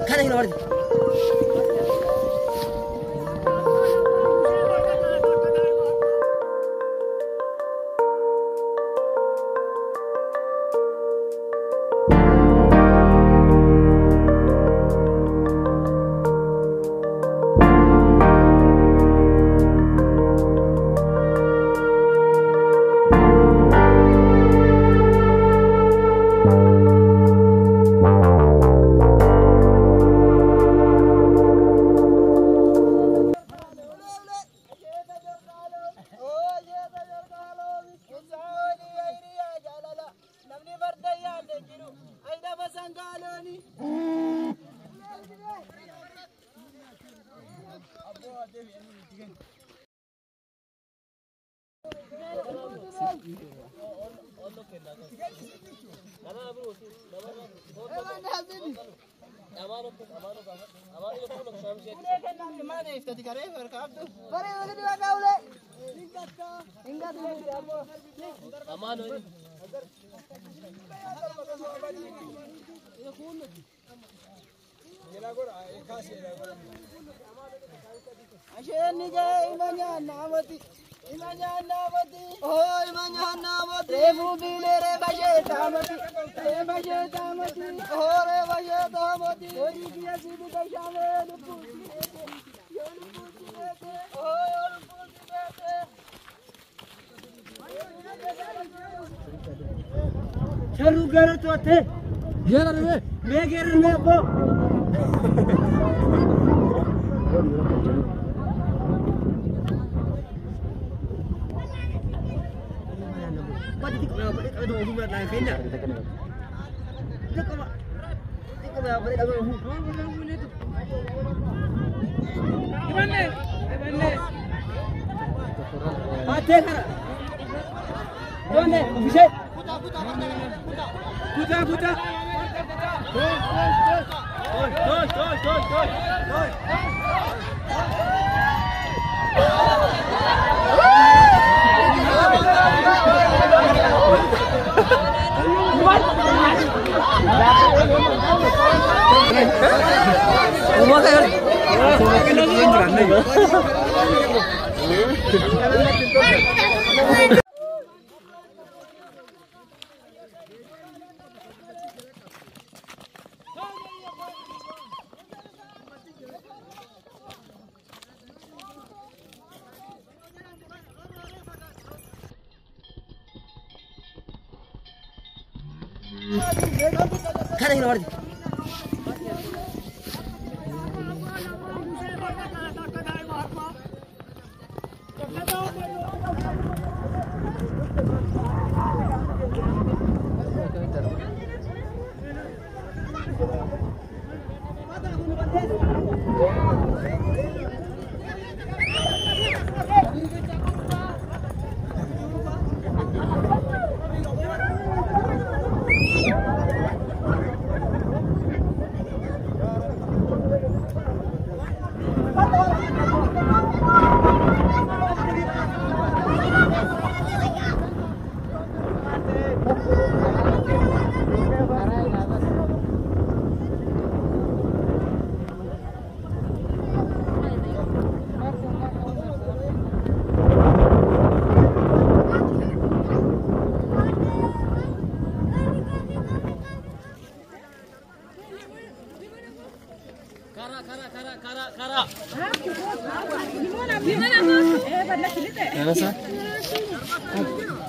كان هنا ورد चलू गेर तो थे गेर में मैं गेर में अब्बो Pati di ko balik ada hubungan lain kena. Dia ko balik ada hubungan itu. Gimana? Ate kara. Done bisa. Puta. كان هنا ورد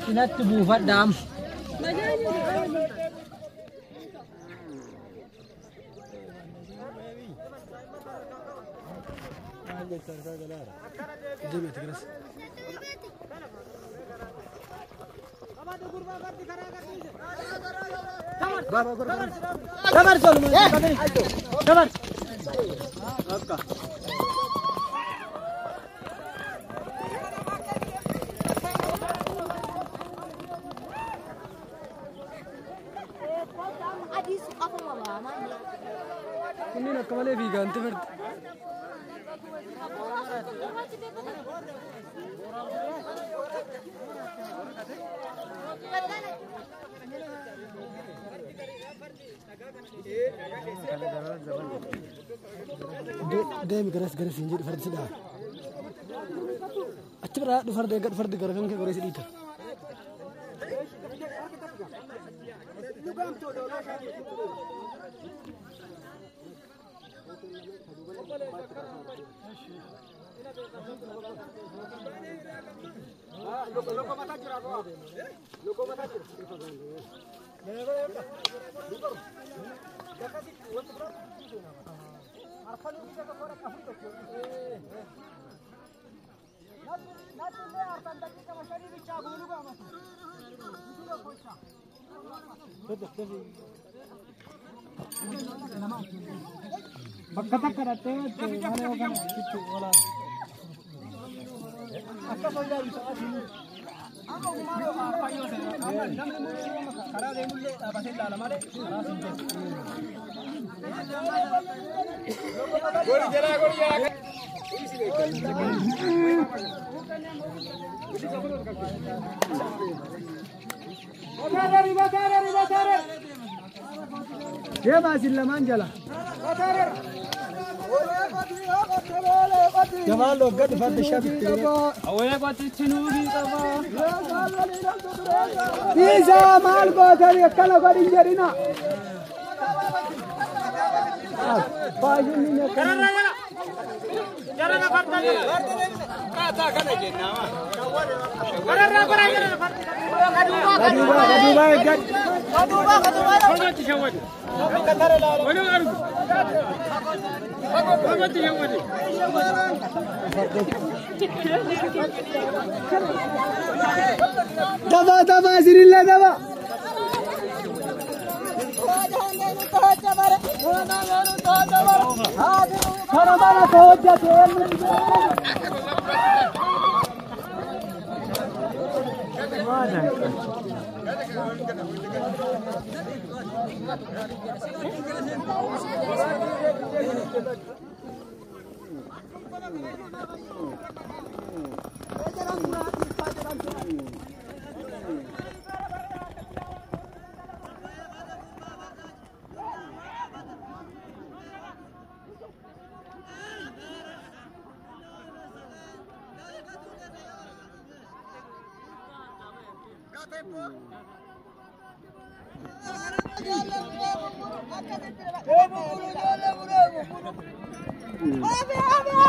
Ini tubuh Fadam. Ini nak kembali vegan tu ber. دائما جرس ينجد فرد سدا أتبرع فرد جرس كم جرس ليتا Bakka karate mana okan itu wala akka soida bisa asini aku kemarin apa yo se kara de mulle basen dala mare gori jara batare ye basil manjala جمال لو قد فرد الشبك أولا قد تنوري طبعا إيزا مال قوتر يكلا قد انجرنا باجوني نكلا جرنا فرد كاتا كنا جنا جرنا فرد كدوبا قد كدوبا تشوج ولو أرجو دبا سير الله دبا Abi